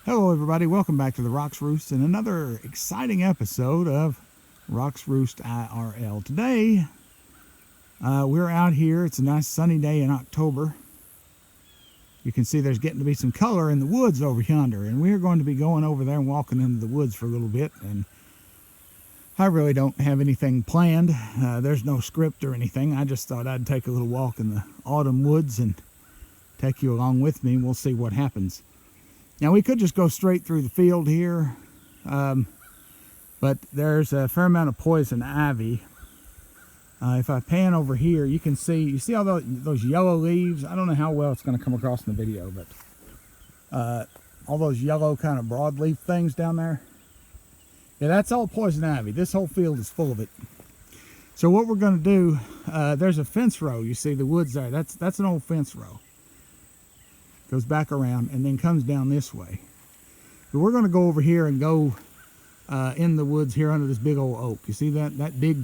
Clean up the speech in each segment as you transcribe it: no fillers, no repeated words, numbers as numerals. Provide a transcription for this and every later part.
Hello everybody, welcome back to the Rocks Roost and another exciting episode of Rocks Roost IRL. Today, we're out here. It's a nice sunny day in October. You can see there's getting to be some color in the woods over yonder, and we're going to be going over there and walking into the woods for a little bit. And I really don't have anything planned. There's no script or anything. I just thought I'd take a little walk in the autumn woods and take you along with me, and we'll see what happens. Now, we could just go straight through the field here, but there's a fair amount of poison ivy. If I pan over here, you can see, you see all those yellow leaves? I don't know how well it's going to come across in the video, but all those yellow kind of broadleaf things down there, yeah, that's all poison ivy. This whole field is full of it. So what we're going to do, there's a fence row. You see the woods there. That's an old fence row. Goes back around and then comes down this way. But we're going to go over here and go in the woods here under this big old oak. You see that big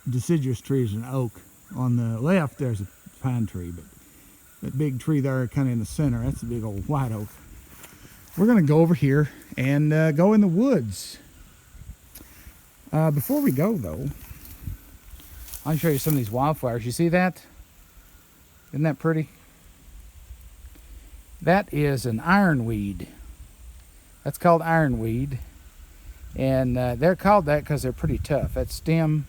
deciduous tree is an oak. On the left there's a pine tree, but that big tree there kind of in the center, that's a big old white oak. We're going to go over here and go in the woods. Before we go though, I'll show you some of these wildflowers. You see that? Isn't that pretty? That is an ironweed. That's called ironweed. And they're called that because they're pretty tough. That stem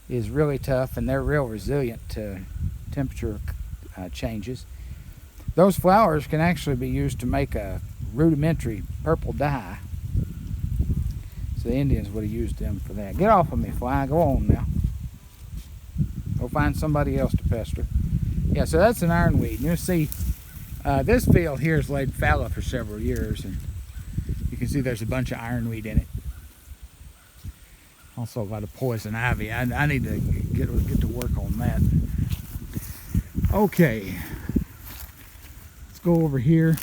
is really tough and they're real resilient to temperature changes. Those flowers can actually be used to make a rudimentary purple dye. So the Indians would have used them for that. Get off of me, fly. Go on now. Go find somebody else to pester. Yeah, so that's an ironweed. You'll see this field here has laid fallow for several years, and you can see there's a bunch of ironweed in it. Also a lot of poison ivy. I need to get to work on that. Okay, let's go over here,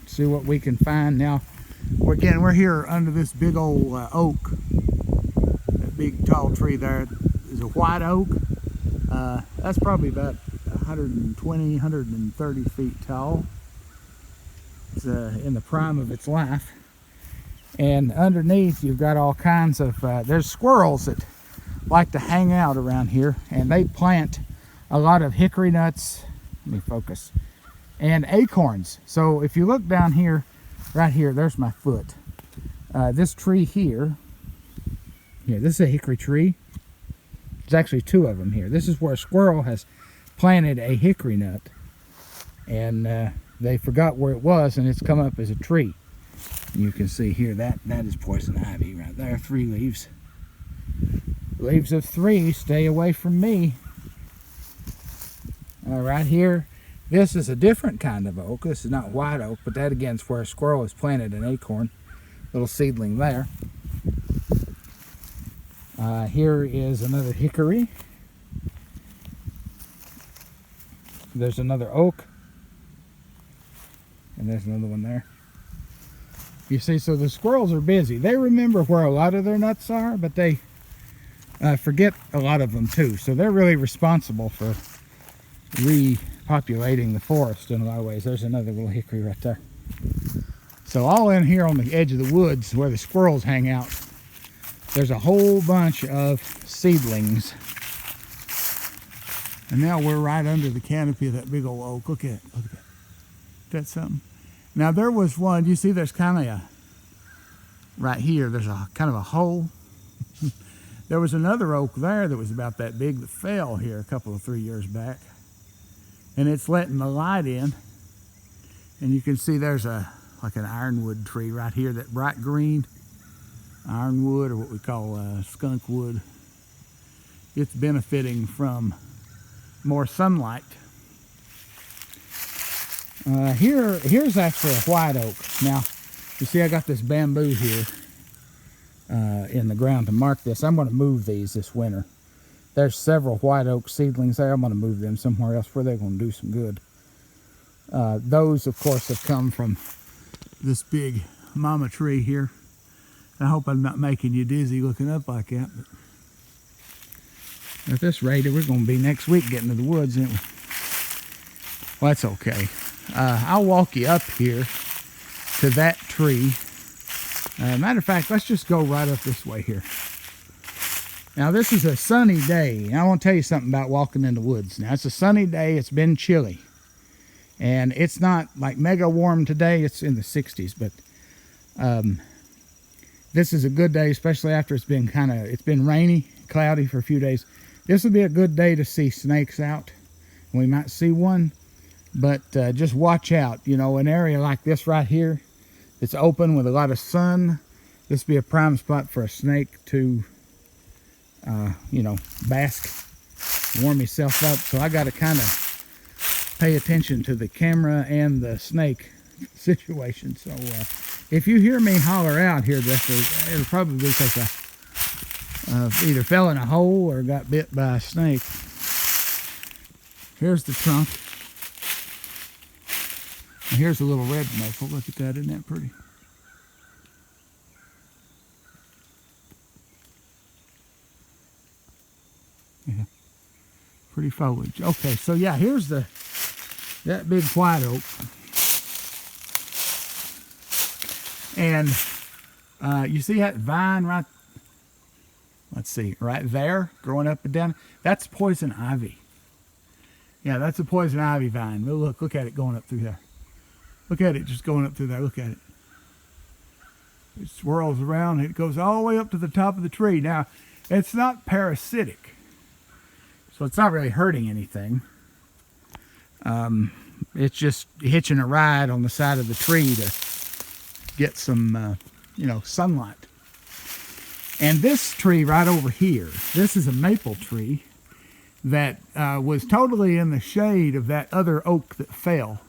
see what we can find. Now, again, we're here under this big old oak. That big tall tree there is a white oak. That's probably about 120, 130 feet tall. It's in the prime of its life. And underneath you've got all kinds of, there's squirrels that like to hang out around here, and they plant a lot of hickory nuts, let me focus, and acorns. So if you look down here, right here, there's my foot. This tree here, this is a hickory tree. There's actually two of them here. This is where a squirrel has planted a hickory nut, and they forgot where it was, and it's come up as a tree. And you can see here that is poison ivy right there. 3 leaves. Leaves of 3, stay away from me. Right here, this is a different kind of oak. This is not white oak, but that again is where a squirrel has planted an acorn. Little seedling there. Here is another hickory. There's another oak, and there's another one there. You see, so the squirrels are busy. They remember where a lot of their nuts are, but they forget a lot of them too. So they're really responsible for repopulating the forest in a lot of ways. There's another little hickory right there. So all in here on the edge of the woods where the squirrels hang out, there's a whole bunch of seedlings. And now we're right under the canopy of that big old oak. Look at it. Look at that. That's something. Now there was one, you see there's kind of a, right here, there's a kind of a hole. There was another oak there that was about that big that fell here a couple of 3 years back. And it's letting the light in. And you can see there's like an ironwood tree right here, that bright green ironwood, or what we call skunk wood. It's benefiting from more sunlight. Here's actually a white oak. Now, you see I got this bamboo here in the ground to mark this. I'm going to move these this winter. There's several white oak seedlings there. I'm going to move them somewhere else where they're going to do some good. Those, of course, have come from this big mama tree here. I hope I'm not making you dizzy looking up like that. But at this rate, we're going to be next week getting to the woods, ain't we? Well, that's okay. I'll walk you up here to that tree. Matter of fact, let's just go right up this way here. Now, this is a sunny day. I want to tell you something about walking in the woods. Now, it's a sunny day. It's been chilly. And it's not like mega warm today. It's in the 60s. But this is a good day, especially after it's been rainy, cloudy for a few days. This would be a good day to see snakes out. We might see one. But just watch out. You know, an area like this right here, it's open with a lot of sun. This would be a prime spot for a snake to, you know, bask, warm himself up. So I got to kind of pay attention to the camera and the snake situation. So if you hear me holler out here, it'll probably be because I either fell in a hole or got bit by a snake. Here's the trunk. And here's a little red maple. Look at that, isn't that pretty? Yeah, pretty foliage. Okay, so yeah, here's that big white oak. And you see that vine right, let's see, right there, growing up and down? That's poison ivy. Yeah, that's a poison ivy vine. Look at it going up through there. Look at it just going up through there. Look at it. It swirls around. It goes all the way up to the top of the tree. Now, it's not parasitic, so it's not really hurting anything. It's just hitching a ride on the side of the tree to get some, you know, sunlight. And this tree right over here, this is a maple tree that was totally in the shade of that other oak that fell.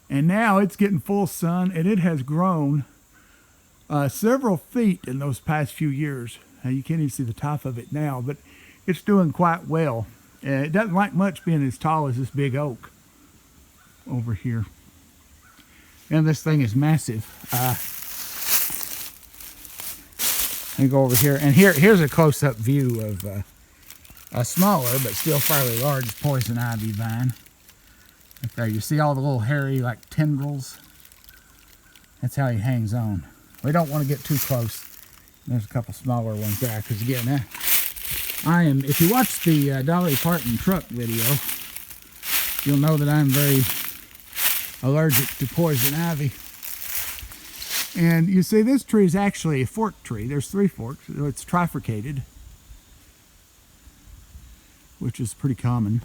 And now it's getting full sun, and it has grown several feet in those past few years. You can't even see the top of it now, but it's doing quite well. It doesn't like much being as tall as this big oak over here. And this thing is massive. Let me go over here. And here's a close-up view of a smaller but still fairly large poison ivy vine. Okay, you see all the little hairy like tendrils? That's how he hangs on. We don't want to get too close. There's a couple smaller ones there, because again, if you watch the Dolly Parton truck video, you'll know that I'm very allergic to poison ivy. And you see, this tree is actually a fork tree. There's 3 forks. It's trifurcated, which is pretty common.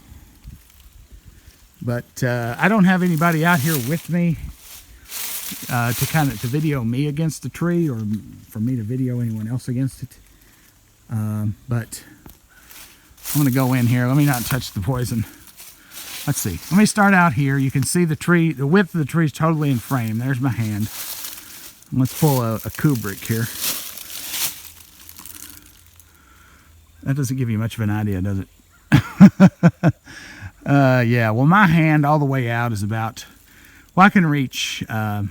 But I don't have anybody out here with me to video me against the tree, or for me to video anyone else against it. But I'm going to go in here. Let me not touch the poison. Let's see. Let me start out here. You can see the tree. The width of the tree is totally in frame. There's my hand. Let's pull a Kubrick here. That doesn't give you much of an idea, does it? Yeah, well, my hand all the way out is about, well, I can reach 12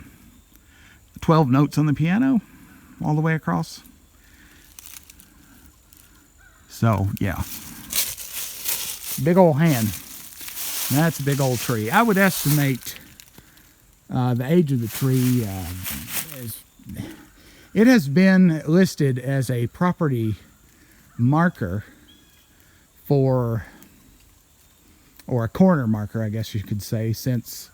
notes on the piano all the way across. So, yeah. Big old hand. That's a big old tree. I would estimate the age of the tree it has been listed as a property marker for, or a corner marker, I guess you could say, since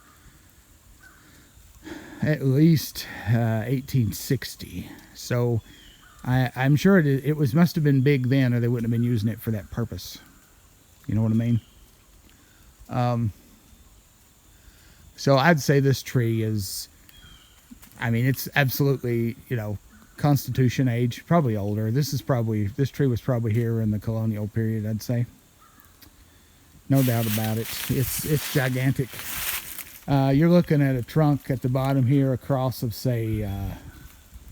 at least 1860. So I'm sure it must have been big then, or they wouldn't have been using it for that purpose. You know what I mean? So I'd say this tree is, I mean, it's absolutely, you know, Constitution age, probably older. This tree was probably here in the colonial period, I'd say. No doubt about it. It's gigantic. You're looking at a trunk at the bottom here across of, say,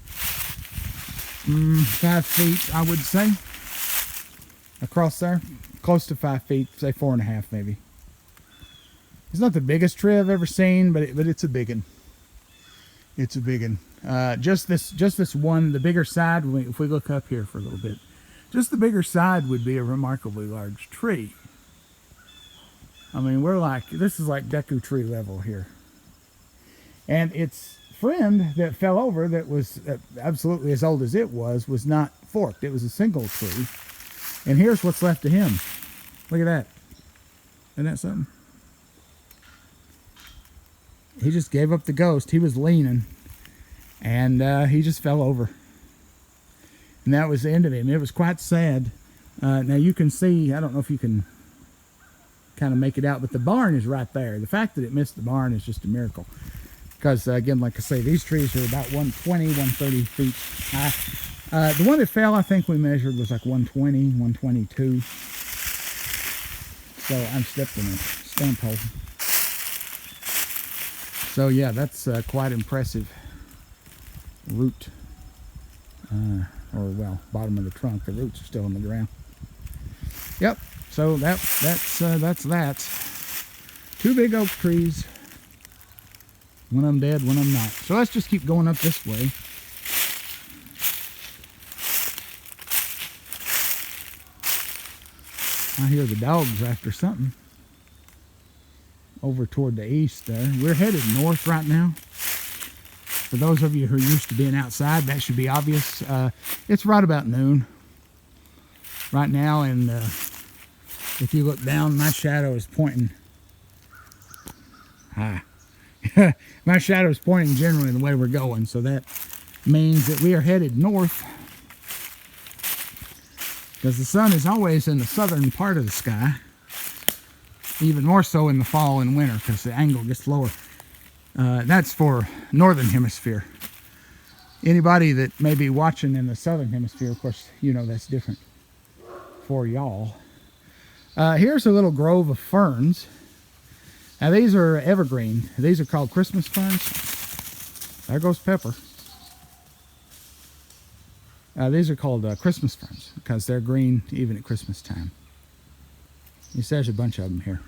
5 feet, I would say. Across there. Close to 5 feet, say 4.5 maybe. It's not the biggest tree I've ever seen, but it's a big one. It's a big one. Just this one, the bigger side, if we look up here for a little bit, just the bigger side would be a remarkably large tree. I mean, this is like Deku tree level here. And its friend that fell over, that was absolutely as old as it was not forked. It was a single tree. And here's what's left of him. Look at that. Isn't that something? He just gave up the ghost. He was leaning, and he just fell over. And that was the end of him. It was quite sad. Now you can see, I don't know if you can kind of make it out, but the barn is right there. The fact that it missed the barn is just a miracle. Because, again, like I say, these trees are about 120, 130 feet high. The one that fell, I think we measured, was like 120, 122. So I'm stepped in a stump hole. So yeah, that's quite impressive root, or well, bottom of the trunk. The roots are still in the ground. Yep. So that's that. Two big oak trees. One of them dead, one of them not. So let's just keep going up this way. I hear the dogs after something over toward the east there. We're headed north right now. For those of you who are used to being outside, that should be obvious. It's right about noon right now, and if you look down, my shadow is pointing. My shadow is pointing generally the way we're going, so that means that we are headed north, because the sun is always in the southern part of the sky, even more so in the fall and winter because the angle gets lower. That's for northern hemisphere. Anybody that may be watching in the southern hemisphere, of course, you know that's different for y'all. Here's a little grove of ferns. Now these are evergreen. These are called Christmas ferns. There goes Pepper. These are called Christmas ferns because they're green even at Christmas time. You see, there's a bunch of them here.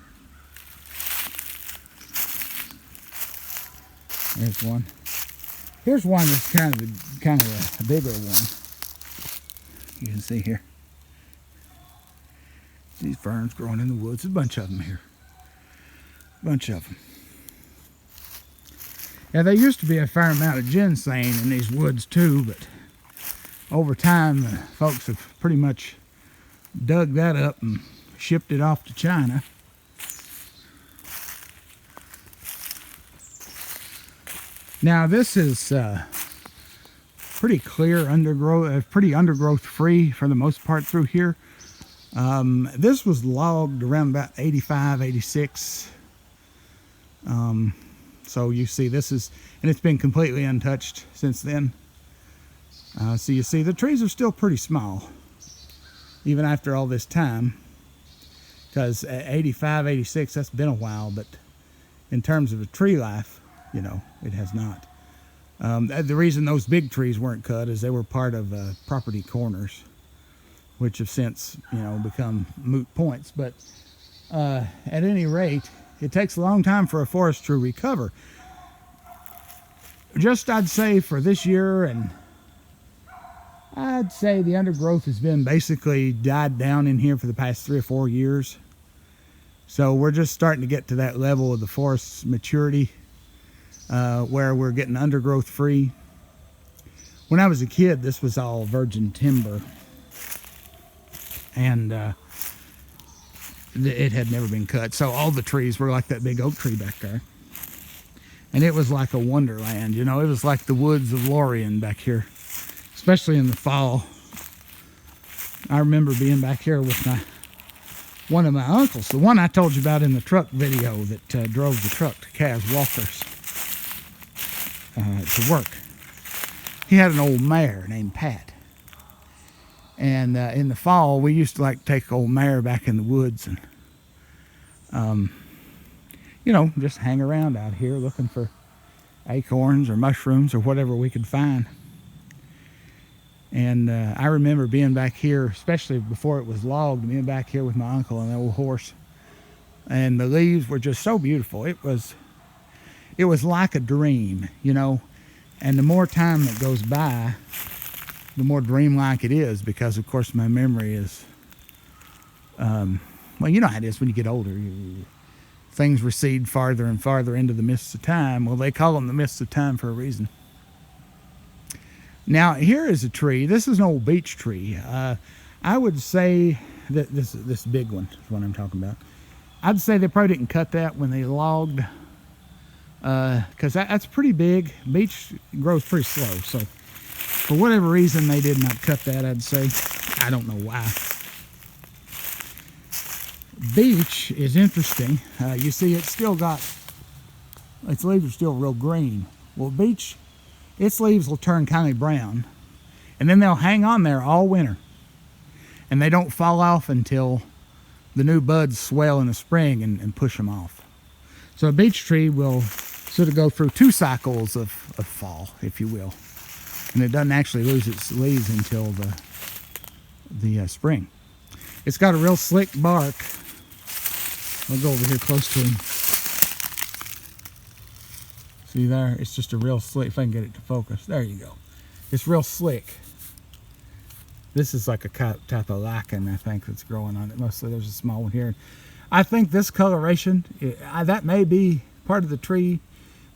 There's one. Here's one that's kind of a bigger one. You can see here. These ferns growing in the woods. A bunch of them here. Bunch of them. Yeah, there used to be a fair amount of ginseng in these woods too, but over time, folks have pretty much dug that up and shipped it off to China. Now this is pretty clear undergrowth, pretty undergrowth free for the most part through here. This was logged around about 85, 86. So you see this is, and it's been completely untouched since then. So you see the trees are still pretty small, even after all this time. Because at 85, 86, that's been a while, but in terms of a tree life, you know, it has not. The reason those big trees weren't cut is they were part of property corners, which have since, you know, become moot points. But at any rate, it takes a long time for a forest to recover. Just, I'd say, for this year, and I'd say the undergrowth has been basically died down in here for the past 3 or 4 years. So we're just starting to get to that level of the forest's maturity where we're getting undergrowth free. When I was a kid, this was all virgin timber, and it had never been cut. So all the trees were like that big oak tree back there. And it was like a wonderland, you know. It was like the woods of Lorien back here, especially in the fall. I remember being back here with one of my uncles, the one I told you about in the truck video that drove the truck to Kaz Walker's to work. He had an old mare named Pat. And in the fall, we used to like take old mare back in the woods and, you know, just hang around out here looking for acorns or mushrooms or whatever we could find. And I remember being back here, especially before it was logged, being back here with my uncle and the old horse. And the leaves were just so beautiful. It was like a dream, you know. And the more time that goes by, the more dreamlike it is, because of course my memory is, well, you know how it is when you get older. things recede farther and farther into the mists of time. Well, they call them the mists of time for a reason. Now, here is a tree. This is an old beech tree. I would say that this big one is what I'm talking about. I'd say they probably didn't cut that when they logged, because that's pretty big. Beech grows pretty slow, so for whatever reason they did not cut that, I'd say. I don't know why. Beech is interesting. You see, it's still got, its leaves are still real green. Well, beech, its leaves will turn kind of brown, and then they'll hang on there all winter, and they don't fall off until the new buds swell in the spring and push them off. So a beech tree will sort of go through 2 cycles of fall, if you will, and it doesn't actually lose its leaves until the spring. It's got a real slick bark. I'll go over here close to him. See there? It's just a real slick, if I can get it to focus. There you go. It's real slick. This is like a type of lichen, I think, that's growing on it. Mostly there's a small one here. I think this coloration, that may be part of the tree,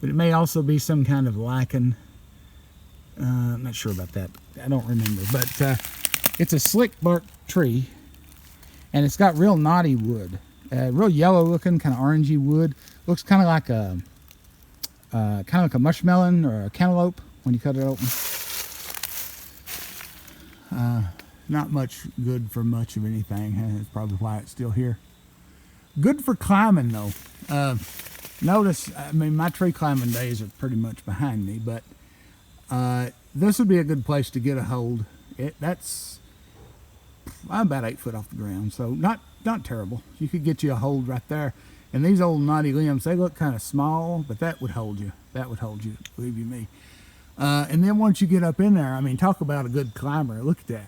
but it may also be some kind of lichen. I'm not sure about that. I don't remember. But it's a slick bark tree, and it's got real knotty wood. Real yellow looking, kind of orangey wood. Looks kind of like a mushmelon or a cantaloupe when you cut it open. Not much good for much of anything. That's probably why it's still here. Good for climbing though. Notice, I mean, my tree climbing days are pretty much behind me, but this would be a good place to get a hold. I'm about 8 foot off the ground, so not terrible. You could get you a hold right there. And these old knotty limbs, they look kind of small, but that would hold you. That would hold you, believe you me. And then once you get up in there, I mean, talk about a good climber. Look at that.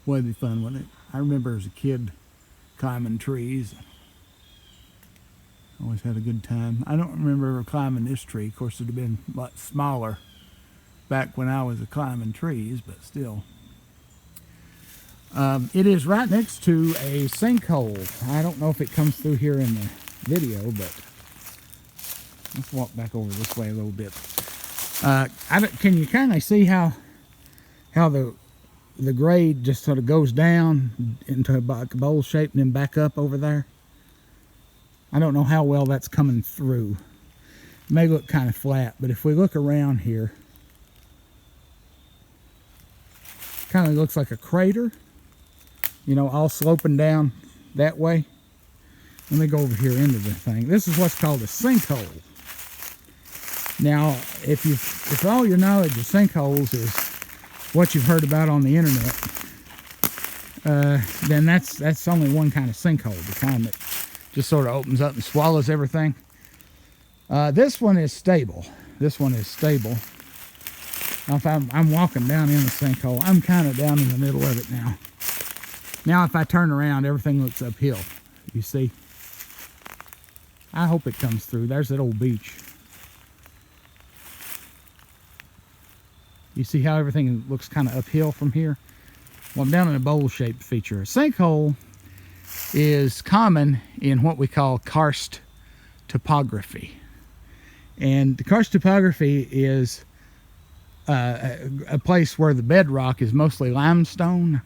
Boy, it'd be fun, wouldn't it? I remember as a kid climbing trees. Always had a good time. I don't remember ever climbing this tree. Of course, it'd have been a lot smaller back when I was climbing trees, but still. It is right next to a sinkhole. I don't know if it comes through here in the video, but let's walk back over this way a little bit. Can you kind of see how the grade just sort of goes down into a bowl shape and then back up over there? I don't know how well that's coming through. It may look kind of flat, but if we look around here, kind of looks like a crater. You know, all sloping down that way. Let me go over here into the thing. This is what's called a sinkhole. Now, if all your knowledge of sinkholes is what you've heard about on the internet, then that's only one kind of sinkhole, the kind that just sort of opens up and swallows everything. This one is stable. This one is stable. Now, if I'm walking down in the sinkhole, I'm kind of down in the middle of it now. Now if I turn around, everything looks uphill. You see? I hope it comes through. There's that old beech. You see how everything looks kind of uphill from here? Well, I'm down in a bowl-shaped feature. A sinkhole is common in what we call karst topography. And the karst topography is a place where the bedrock is mostly limestone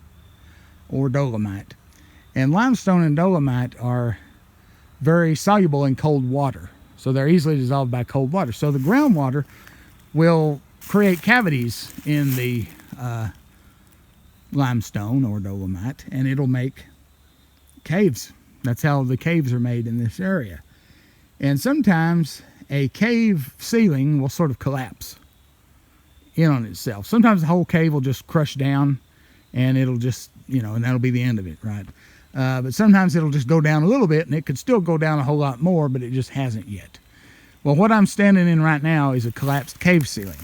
or dolomite. And limestone and dolomite are very soluble in cold water, so they're easily dissolved by cold water. So the groundwater will create cavities in the limestone or dolomite, and it'll make caves. That's how the caves are made in this area. And sometimes a cave ceiling will sort of collapse in on itself. Sometimes the whole cave will just crush down, and it'll just, you know, and that'll be the end of it, right? But sometimes it'll just go down a little bit, and it could still go down a whole lot more, but it just hasn't yet. Well, what I'm standing in right now is a collapsed cave ceiling.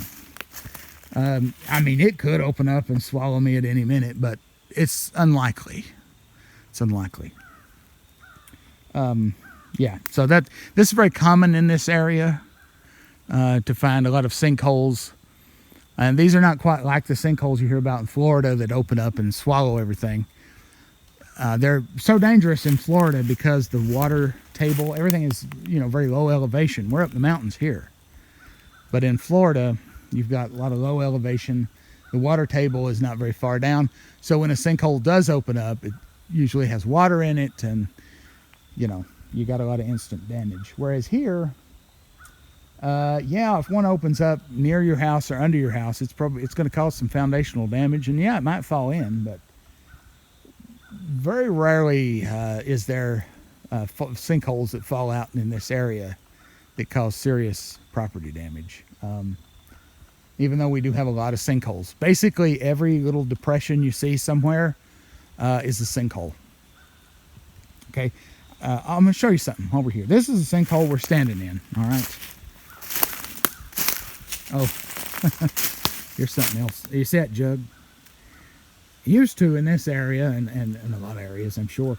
I mean, it could open up and swallow me at any minute, but it's unlikely. It's unlikely. Yeah, so this is very common in this area, to find a lot of sinkholes. And these are not quite like the sinkholes you hear about in Florida that open up and swallow everything. They're so dangerous in Florida because the water table, everything is, very low elevation. We're up in the mountains here. But in Florida, you've got a lot of low elevation. The water table is not very far down. So when a sinkhole does open up, it usually has water in it, and, you got a lot of instant damage. Whereas here, if one opens up near your house or under your house, it's going to cause some foundational damage, and it might fall in, but very rarely is there sinkholes that fall out in this area that cause serious property damage. Even though we do have a lot of sinkholes. Basically, every little depression you see somewhere is a sinkhole. Okay, I'm going to show you something over here. This is a sinkhole we're standing in, all right? Oh, here's something else. You see that jug? Used to in this area, and in a lot of areas, I'm sure,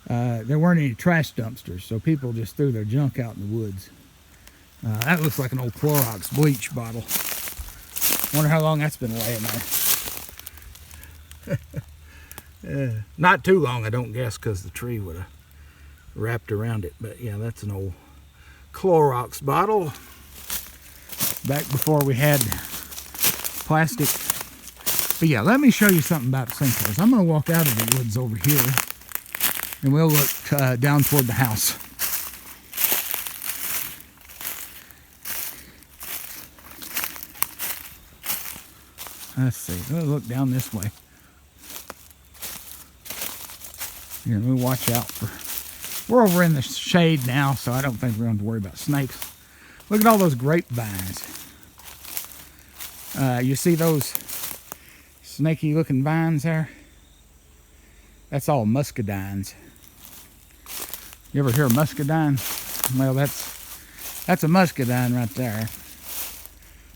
there weren't any trash dumpsters, so people just threw their junk out in the woods. That looks like an old Clorox bleach bottle. Wonder how long that's been laying there. Not too long, I don't guess, because the tree would have wrapped around it. But yeah, that's an old Clorox bottle. Back before we had plastic. But yeah, let me show you something about sinkholes. I'm going to walk out of the woods over here, and we'll look down toward the house. Let's see. We'll look down this way. Here, we'll watch out for... We're over in the shade now, so I don't think we're going to worry about snakes. Look at all those grapevines. You see those snaky-looking vines there? That's all muscadines. You ever hear of muscadine? Well, that's a muscadine right there.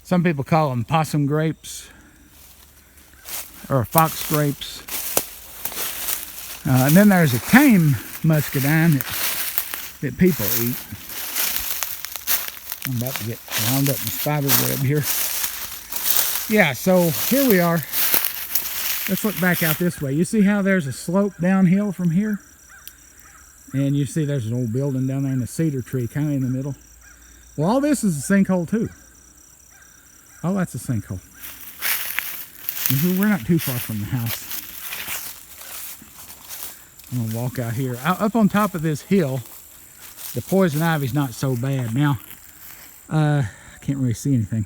Some people call them possum grapes or fox grapes. And then there's a tame muscadine that people eat. I'm about to get wound up in spider web here. Yeah, so here we are. Let's look back out this way. You see how there's a slope downhill from here? And you see there's an old building down there and a cedar tree kind of in the middle. Well, all this is a sinkhole too. Oh, that's a sinkhole. We're not too far from the house. I'm going to walk out here. Up on top of this hill, the poison ivy's not so bad. Now, I can't really see anything.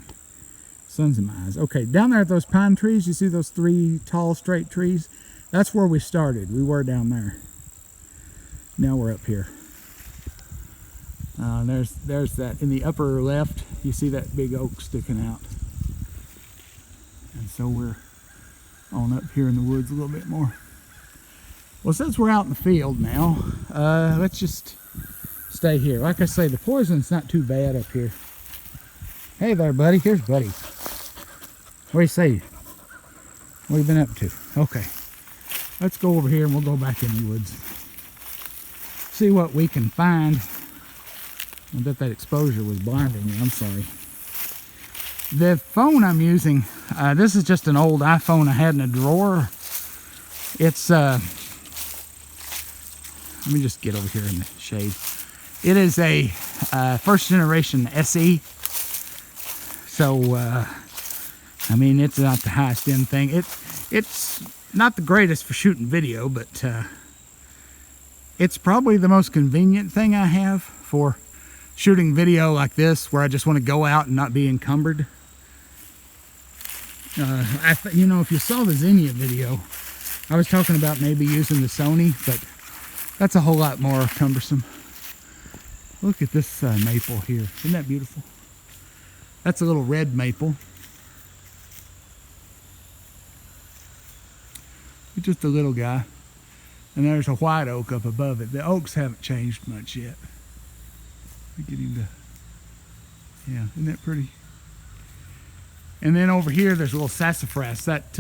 Sun's in my eyes. Okay, down there at those pine trees, you see those 3 tall, straight trees? That's where we started. We were down there. Now we're up here. There's that in the upper left. You see that big oak sticking out. And so we're on up here in the woods a little bit more. Well, since we're out in the field now, let's just stay here. Like I say, the poison's not too bad up here. Hey there, buddy. Here's Buddy. What do you say? What have you been up to? Okay. Let's go over here and we'll go back in the woods. See what we can find. I bet that exposure was blinding me. I'm sorry. The phone I'm using, this is just an old iPhone I had in a drawer. It's, let me just get over here in the shade. It is a first generation SE. So, I mean, it's not the highest end thing. It's not the greatest for shooting video, but it's probably the most convenient thing I have for shooting video like this, where I just want to go out and not be encumbered. You know, if you saw the Xenia video, I was talking about maybe using the Sony, but that's a whole lot more cumbersome. Look at this maple here. Isn't that beautiful? That's a little red maple. It's just a little guy. And there's a white oak up above it. The oaks haven't changed much yet. Let me get him to... Yeah, isn't that pretty? And then over here, there's a little sassafras. That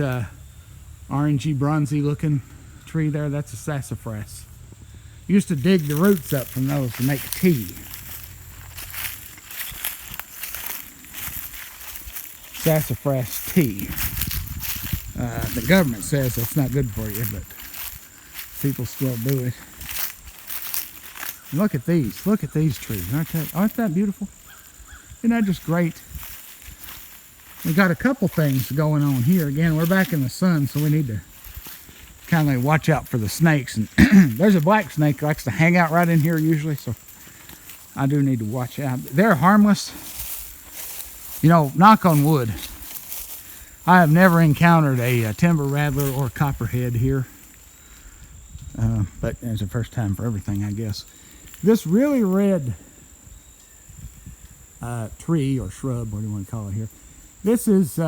orangey, bronzy looking tree there, that's a sassafras. Used to dig the roots up from those to make tea. Sassafras tea. The government says that's not good for you, but people still do it. And look at these. Look at these trees. Aren't that beautiful? Isn't that just great? We got a couple things going on here. Again, we're back in the sun, so we need to kind of watch out for the snakes. And there's a black snake that likes to hang out right in here usually, so I do need to watch out. They're harmless. You know, knock on wood, I have never encountered a timber rattler or copperhead here. But it's the first time for everything, I guess. This really red tree or shrub, what do you want to call it here? This is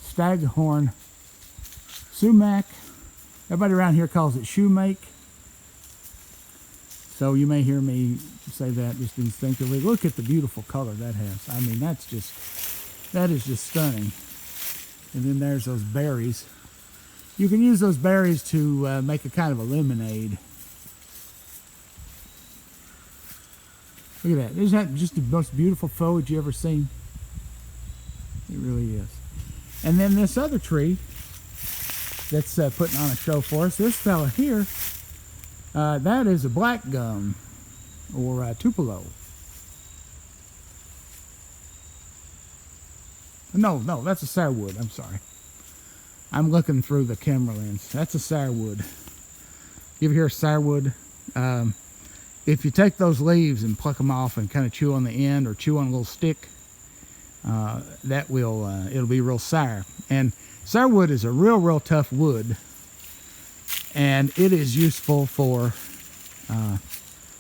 staghorn sumac. Everybody around here calls it shoemake. So you may hear me say that just instinctively. Look at the beautiful color that has. I mean, that is just stunning. And then there's those berries. You can use those berries to make a kind of a lemonade. Look at that. Isn't that just the most beautiful foliage you ever seen? It really is. And then this other tree that's putting on a show for us, this fella here, that is a black gum, or tupelo. No, that's a sourwood. I'm sorry. I'm looking through the camera lens. That's a sourwood. You ever hear of sourwood? If you take those leaves and pluck them off and kind of chew on the end or chew on a little stick, that will, it'll be real sour. And sourwood is a real tough wood, and it is useful for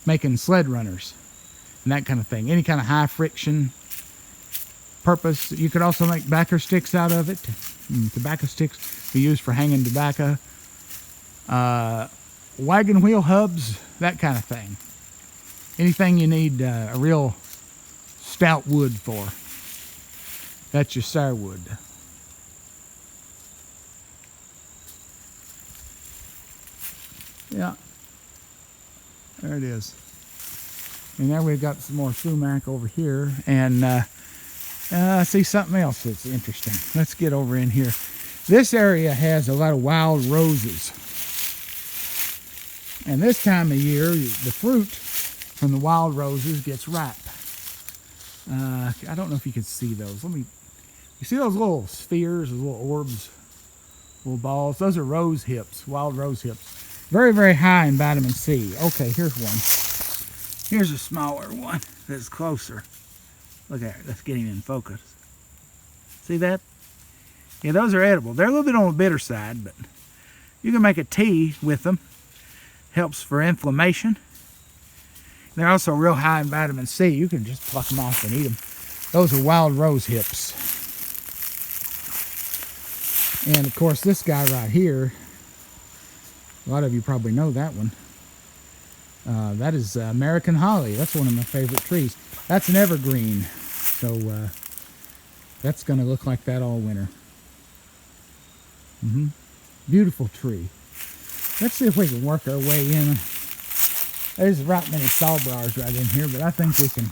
making sled runners and that kind of thing. Any kind of high friction purpose. You could also make backer sticks out of it. Tobacco sticks be used for hanging tobacco. Wagon wheel hubs, that kind of thing. Anything you need a real stout wood for. That's your sourwood. Yeah, there it is. And there we've got some more sumac over here, and I see something else that's interesting. Let's get over in here. This area has a lot of wild roses, and this time of year the fruit from the wild roses gets ripe. I don't know if you can see those. You see those little spheres, those little orbs, little balls? Those are rose hips, wild rose hips. Very high in vitamin C. Okay, here's one. Here's a smaller one that's closer. Look at it. Let's get him in focus. See that? Yeah, those are edible. They're a little bit on the bitter side, but you can make a tea with them. Helps for inflammation. They're also real high in vitamin C. You can just pluck them off and eat them. Those are wild rose hips. And of course, this guy right here, a lot of you probably know that one. That is American holly. That's one of my favorite trees. That's an evergreen, so that's going to look like that all winter. Beautiful tree. Let's see if we can work our way in. There's right many sawbriars right in here, but I think we can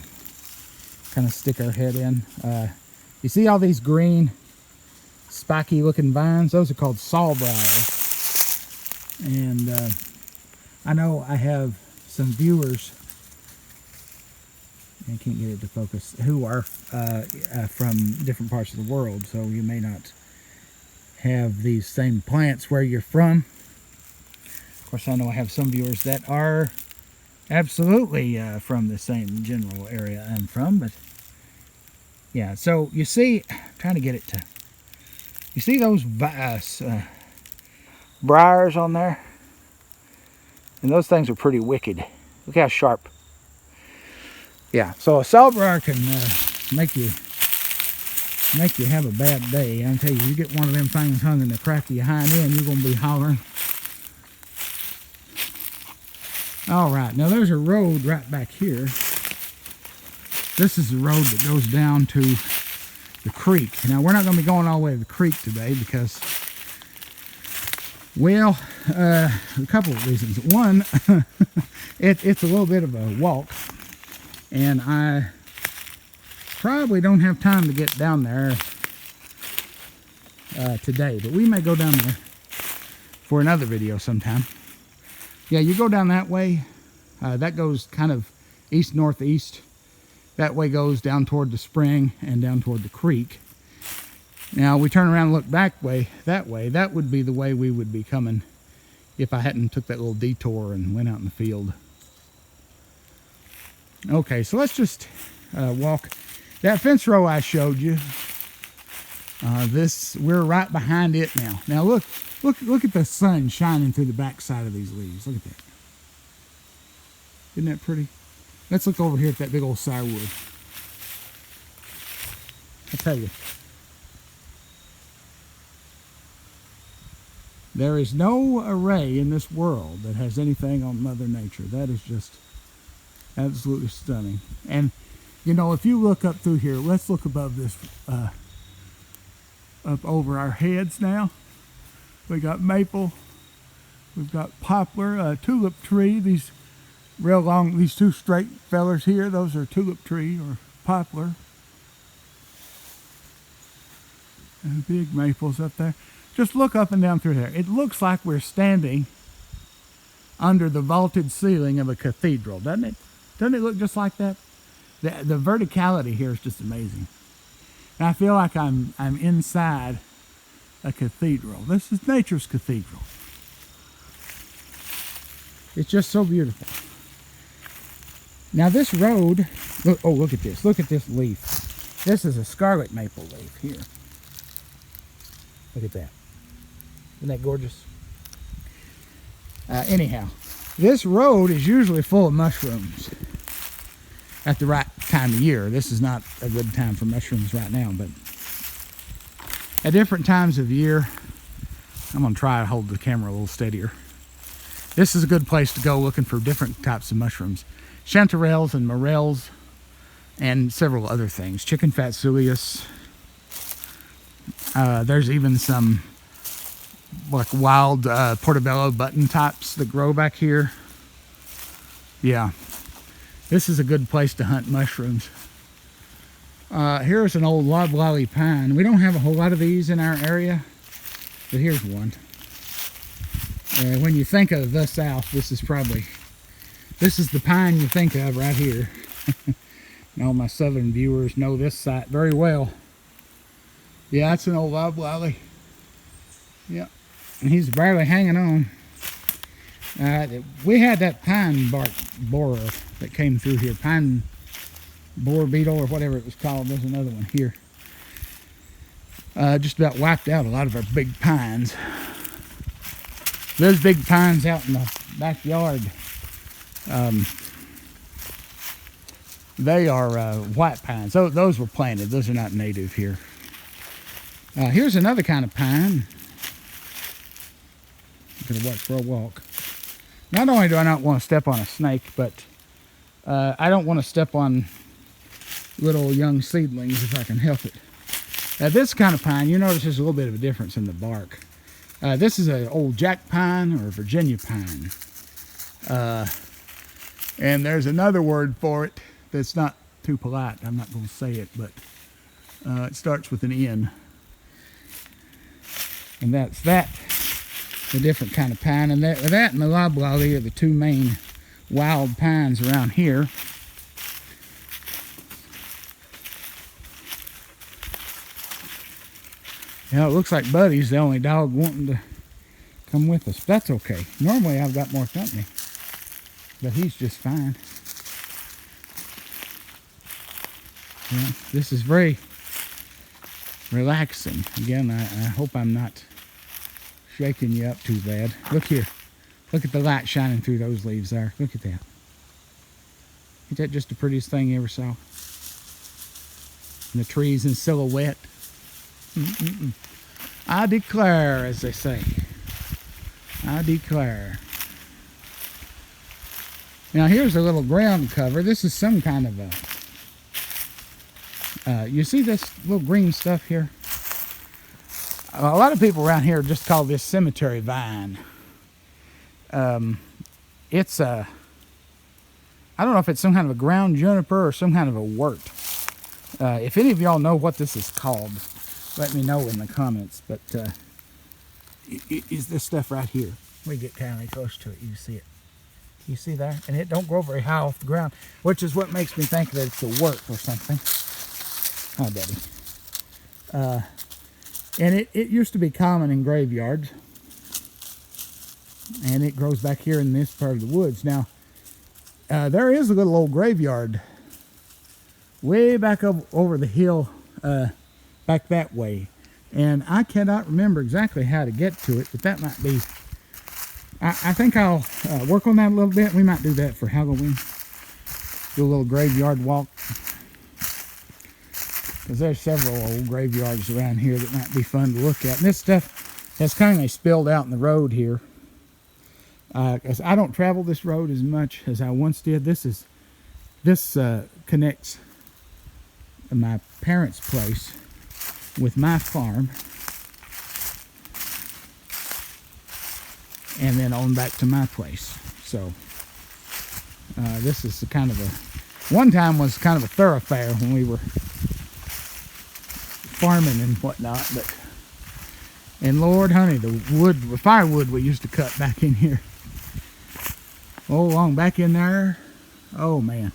kind of stick our head in. You see all these green, spiky looking vines? Those are called sawbriars. And I know I have some viewers, I can't get it to focus, who are from different parts of the world, so you may not have these same plants where you're from. Of course, I know I have some viewers that are absolutely from the same general area I'm from, but yeah, so you see, I'm trying to get it to, you see those briars on there? And those things are pretty wicked. Look how sharp. Yeah, so a sawbriar can make you have a bad day. I'll tell you, you get one of them things hung in the crack of your hind end, you're going to be hollering. All right, now there's a road right back here. This is the road that goes down to the creek. Now, we're not going to be going all the way to the creek today because, well, a couple of reasons. One, it's a little bit of a walk, and I probably don't have time to get down there today, but we may go down there for another video sometime. Yeah, you go down that way. That goes kind of east-northeast. That way goes down toward the spring and down toward the creek. Now, we turn around and look back that way. That would be the way we would be coming if I hadn't took that little detour and went out in the field. Okay, so let's just walk. That fence row I showed you, we're right behind it now. Now look at the sun shining through the backside of these leaves. Look at that. Isn't that pretty? Let's look over here at that big old firewood. I tell you, there is no array in this world that has anything on Mother Nature. That is just absolutely stunning. And you know, if you look up through here, let's look above this, up over our heads now. We got maple, we've got poplar, tulip tree. These real long, these two straight fellers here, those are tulip tree or poplar. And big maples up there. Just look up and down through there. It looks like we're standing under the vaulted ceiling of a cathedral, doesn't it? Doesn't it look just like that? The verticality here is just amazing. And I feel like I'm inside a cathedral. This is nature's cathedral. It's just so beautiful. Now this road, look at this. Look at this leaf. This is a scarlet maple leaf here. Look at that. Isn't that gorgeous? Anyhow, this road is usually full of mushrooms at the right time of year. This is not a good time for mushrooms right now, but at different times of year, I'm going to try to hold the camera a little steadier. This is a good place to go looking for different types of mushrooms. Chanterelles and morels and several other things. Chicken phaceolus. There's even some like wild portobello button types that grow back here. Yeah. This is a good place to hunt mushrooms. Here's an old loblolly pine. We don't have a whole lot of these in our area, but here's one. When you think of the South, this is the pine you think of right here. And all my southern viewers know this site very well. Yeah, it's an old loblolly. Yeah, and he's barely hanging on. We had that pine bark borer that came through here, pine borer beetle or whatever it was called. There's another one here. Just about wiped out a lot of our big pines. Those big pines out in the backyard, they are white pines. Those were planted. Those are not native here. Here's another kind of pine. I'm gonna watch for a walk. Not only do I not want to step on a snake, but I don't want to step on little young seedlings if I can help it. This kind of pine, you notice there's a little bit of a difference in the bark. This is an old jack pine or a Virginia pine. And there's another word for it that's not too polite. I'm not going to say it, but it starts with an N. And that's that. A different kind of pine, and that and the loblolly are the two main wild pines around here. Yeah, it looks like Buddy's the only dog wanting to come with us. That's okay. Normally I've got more company, but he's just fine. Yeah, this is very relaxing. Again, I hope I'm not shaking you up too bad. Look here. Look at the light shining through those leaves there. Look at that. Ain't that just the prettiest thing you ever saw? And the trees in silhouette. I declare, as they say. I declare. Now here's a little ground cover. This is some kind of a... you see this little green stuff here? A lot of people around here just call this cemetery vine. It's a... I don't know if it's some kind of a ground juniper or some kind of a wort. If any of y'all know what this is called, let me know in the comments. But is this stuff right here? We get kind of close to it, you can see it. You see there? And it don't grow very high off the ground, which is what makes me think that it's a wort or something. Oh, Daddy. And it used to be common in graveyards. And it grows back here in this part of the woods. Now, there is a little old graveyard way back over the hill, back that way. And I cannot remember exactly how to get to it, but that might be... I think I'll work on that a little bit. We might do that for Halloween. Do a little graveyard walk. Because there's several old graveyards around here that might be fun to look at. And this stuff has kind of spilled out in the road here. Because I don't travel this road as much as I once did. This connects my parents' place with my farm. And then on back to my place. So this is kind of a... One time was kind of a thoroughfare when we were farming and whatnot. But and Lord, honey, the firewood we used to cut back in here. Oh, long back in there. Oh, man.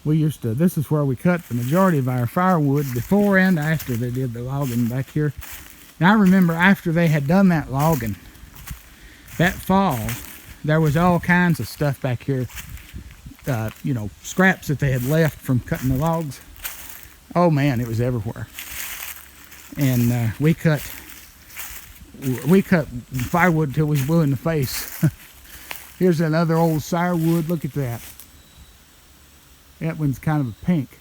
We used to... This is where we cut the majority of our firewood before and after they did the logging back here. And I remember after they had done that logging, that fall, there was all kinds of stuff back here, you know, scraps that they had left from cutting the logs. Oh man, it was everywhere. And we cut firewood till we was blue in the face. Here's another old firewood. Look at that. That one's kind of a pink.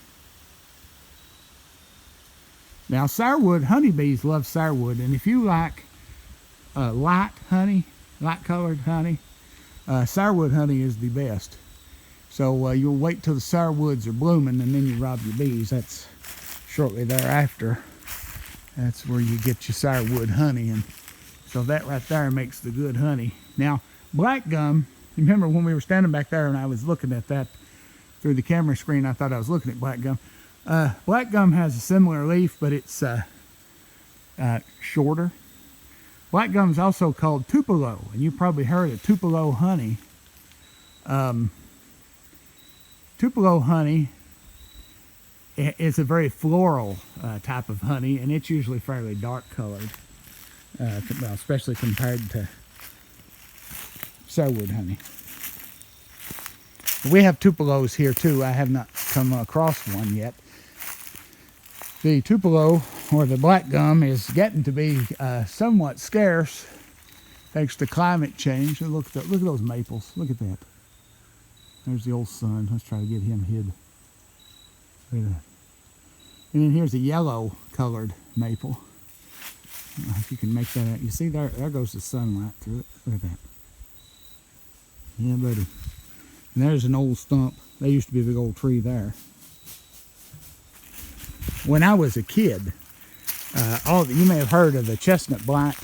Now, firewood, honeybees love firewood, and if you like light honey, light-colored honey, firewood honey is the best. So you'll wait till the firewoods are blooming, and then you rob your bees. That's shortly thereafter. That's where you get your firewood honey, and so that right there makes the good honey. Now, black gum. Remember when we were standing back there, and I was looking at that through the camera screen? I thought I was looking at black gum. Black gum has a similar leaf, but it's shorter. Black gum is also called Tupelo, and you probably heard of Tupelo honey. Tupelo honey is a very floral type of honey, and it's usually fairly dark colored, well, especially compared to sourwood honey. We have Tupelos here too. I have not come across one yet. The Tupelo, or the black gum, is getting to be somewhat scarce thanks to climate change. And look at those maples. Look at that. There's the old sun. Let's try to get him hid. Look at that. And then here's a yellow colored maple. I don't know if you can make that out. You see there goes the sunlight through it. Look at that. Yeah, buddy. And there's an old stump. There used to be a big old tree there. When I was a kid, you may have heard of the chestnut blight.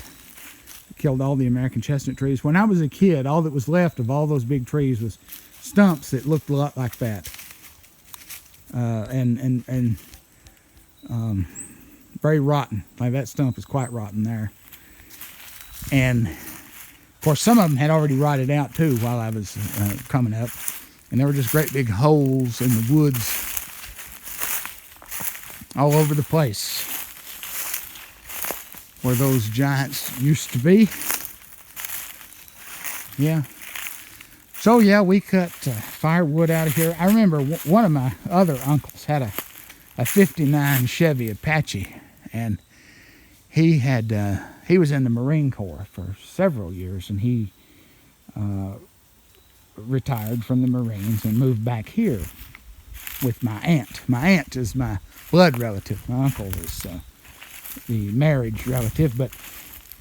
It killed all the American chestnut trees. When I was a kid, all that was left of all those big trees was stumps that looked a lot like that. Very rotten. Like that stump is quite rotten there. And of course, some of them had already rotted out too while I was coming up. And there were just great big holes in the woods all over the place where those giants used to be. Yeah. So yeah, we cut firewood out of here. I remember one of my other uncles had a 59 Chevy Apache, and he was in the Marine Corps for several years, and he retired from the Marines and moved back here with my aunt. My aunt is my blood relative. My uncle is the marriage relative, but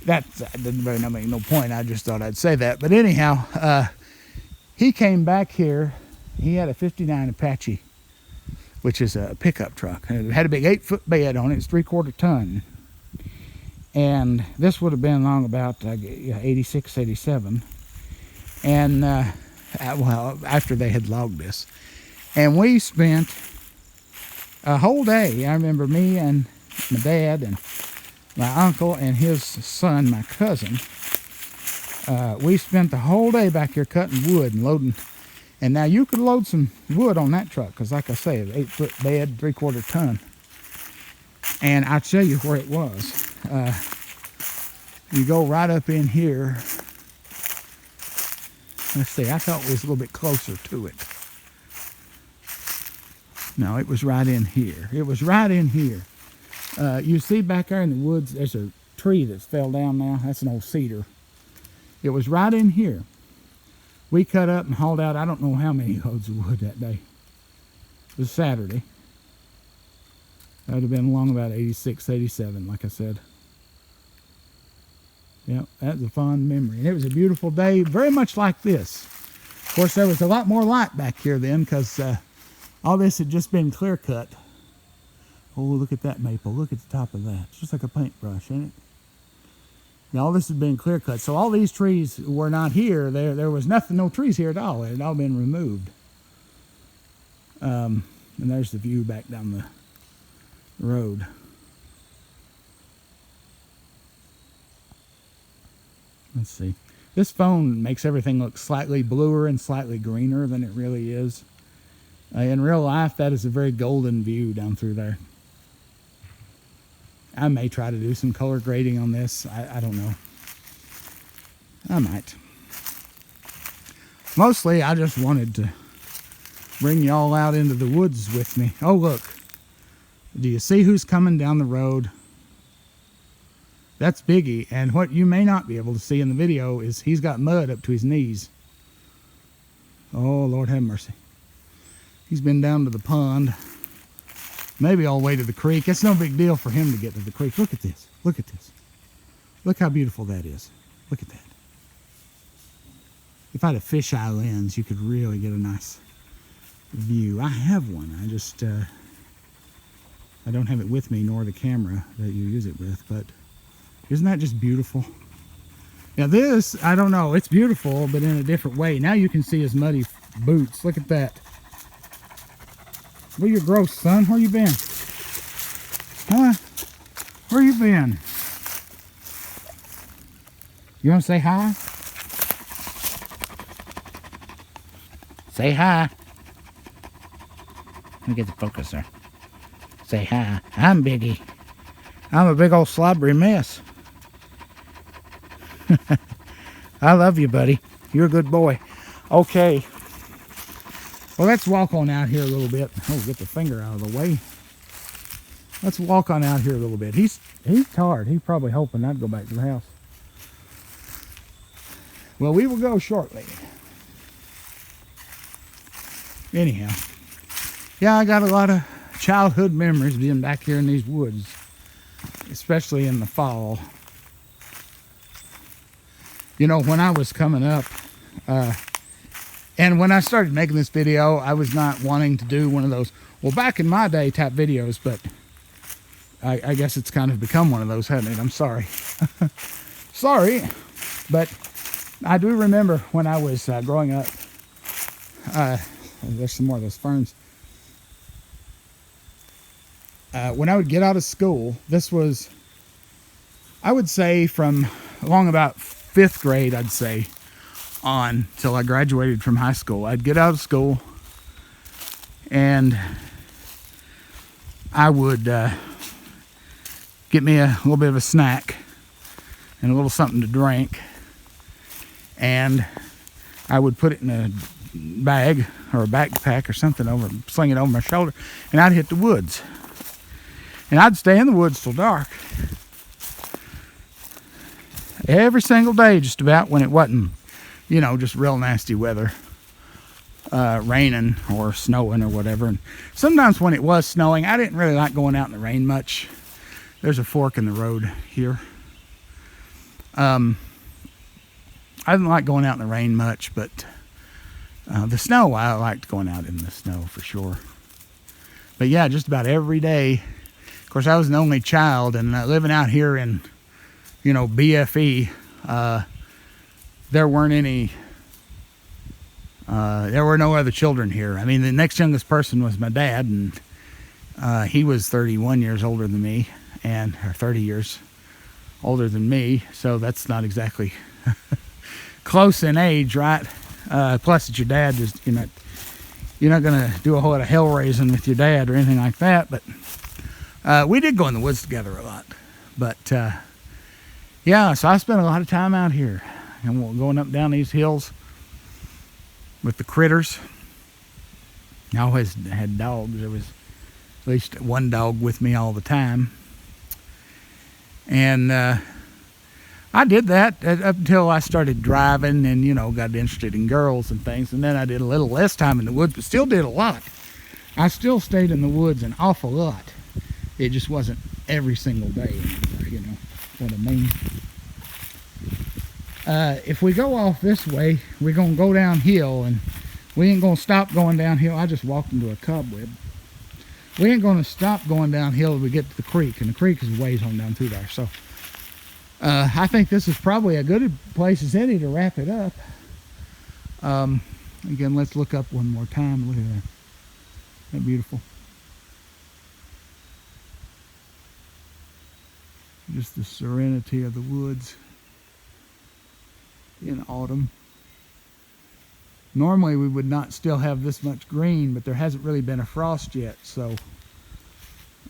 that didn't really make no point. I just thought I'd say that. But anyhow, he came back here. He had a 59 Apache, which is a pickup truck. It had a big 8-foot bed on it. It's 3/4 ton. And this would have been long about 86, 87. And, well, after they had logged this. And we spent a whole day. I remember me and my dad and my uncle and his son, my cousin, We spent the whole day back here cutting wood and loading. And now you could load some wood on that truck, because like I say, an 8-foot bed, 3/4 ton. And I'll show you where it was. You go right up in here. Let's see, I thought it was a little bit closer to it. No, it was right in here. It was right in here. You see back there in the woods, there's a tree that's fell down now. That's an old cedar. It was right in here. We cut up and hauled out, I don't know how many loads of wood that day. It was Saturday. That would have been along about 86, 87, like I said. Yep, that's a fond memory. And it was a beautiful day, very much like this. Of course, there was a lot more light back here then, because all this had just been clear cut. Oh, look at that maple. Look at the top of that. It's just like a paintbrush, ain't it? Now, all this had been clear cut. So all these trees were not here. There was nothing, no trees here at all. It had all been removed. And there's the view back down the road. Let's see. This phone makes everything look slightly bluer and slightly greener than it really is. In real life, that is a very golden view down through there. I may try to do some color grading on this. I don't know. I might. Mostly, I just wanted to bring y'all out into the woods with me. Oh, look. Do you see who's coming down the road? That's Biggie. And what you may not be able to see in the video is he's got mud up to his knees. Oh, Lord have mercy. He's been down to the pond. Maybe all the way to the creek. It's no big deal for him to get to the creek. Look at this. Look at this. Look how beautiful that is. Look at that. If I had a fisheye lens, you could really get a nice view. I have one. I just, I don't have it with me, nor the camera that you use it with, but isn't that just beautiful? Now this, I don't know, it's beautiful, but in a different way. Now you can see his muddy boots. Look at that. Well, you're gross, son. Where you been? Huh? Where you been? You want to say hi? Say hi. Let me get the focus there. Say hi. I'm Biggie. I'm a big old slobbery mess. I love you, buddy. You're a good boy. Okay. Well, let's walk on out here a little bit. Oh, get the finger out of the way. Let's walk on out here a little bit. He's tired. He's probably hoping I'd go back to the house. Well, we will go shortly. Anyhow. Yeah, I got a lot of childhood memories being back here in these woods. Especially in the fall. You know, when I was coming up, and when I started making this video, I was not wanting to do one of those, well, back in my day type videos, but I guess it's kind of become one of those, hasn't it? I'm sorry. Sorry, but I do remember when I was growing up, there's some more of those ferns. When I would get out of school, this was, I would say from along about 5th grade, I'd say, on till I graduated from high school. I'd get out of school and I would get me a little bit of a snack and a little something to drink, and I would put it in a bag or a backpack or something, sling it over my shoulder, and I'd hit the woods. And I'd stay in the woods till dark. Every single day, just about, when it wasn't, you know, just real nasty weather. Raining or snowing or whatever. And sometimes when it was snowing, I didn't really like going out in the rain much. There's a fork in the road here. I didn't like going out in the rain much, but the snow, I liked going out in the snow for sure. But yeah, just about every day. Of course, I was an only child, and living out here in, you know, BFE, there weren't any, there were no other children here. I mean, the next youngest person was my dad, and he was 31 years older than me, or 30 years older than me, so that's not exactly close in age, right? Plus it's your dad. Just you're not gonna do a whole lot of hell raising with your dad or anything like that. But we did go in the woods together a lot. But yeah, so I spent a lot of time out here and going up and down these hills with the critters. I always had dogs. There was at least one dog with me all the time. And I did that up until I started driving and, got interested in girls and things. And then I did a little less time in the woods, but still did a lot. I still stayed in the woods an awful lot. It just wasn't every single day anymore, you know what I mean? If we go off this way, we're going to go downhill, and we ain't going to stop going downhill. I just walked into a cobweb. We ain't going to stop going downhill till we get to the creek, and the creek is ways on down through there. So I think this is probably a good place as any to wrap it up. Again, let's look up one more time. Look at that. Isn't that beautiful? Just the serenity of the woods in autumn. Normally we would not still have this much green, but there hasn't really been a frost yet, so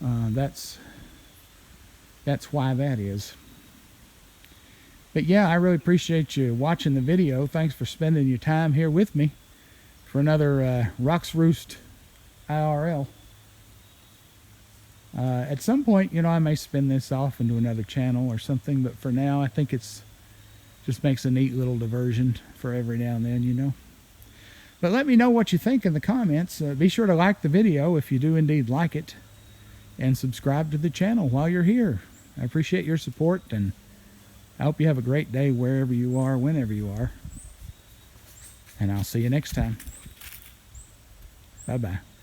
that's why that is. But yeah, I really appreciate you watching the video. Thanks for spending your time here with me for another Roost IRL. At some point, I may spin this off into another channel or something, but for now, I think it's just makes a neat little diversion for every now and then, But let me know what you think in the comments. Be sure to like the video if you do indeed like it, and subscribe to the channel while you're here. I appreciate your support, and I hope you have a great day wherever you are, whenever you are. And I'll see you next time. Bye-bye.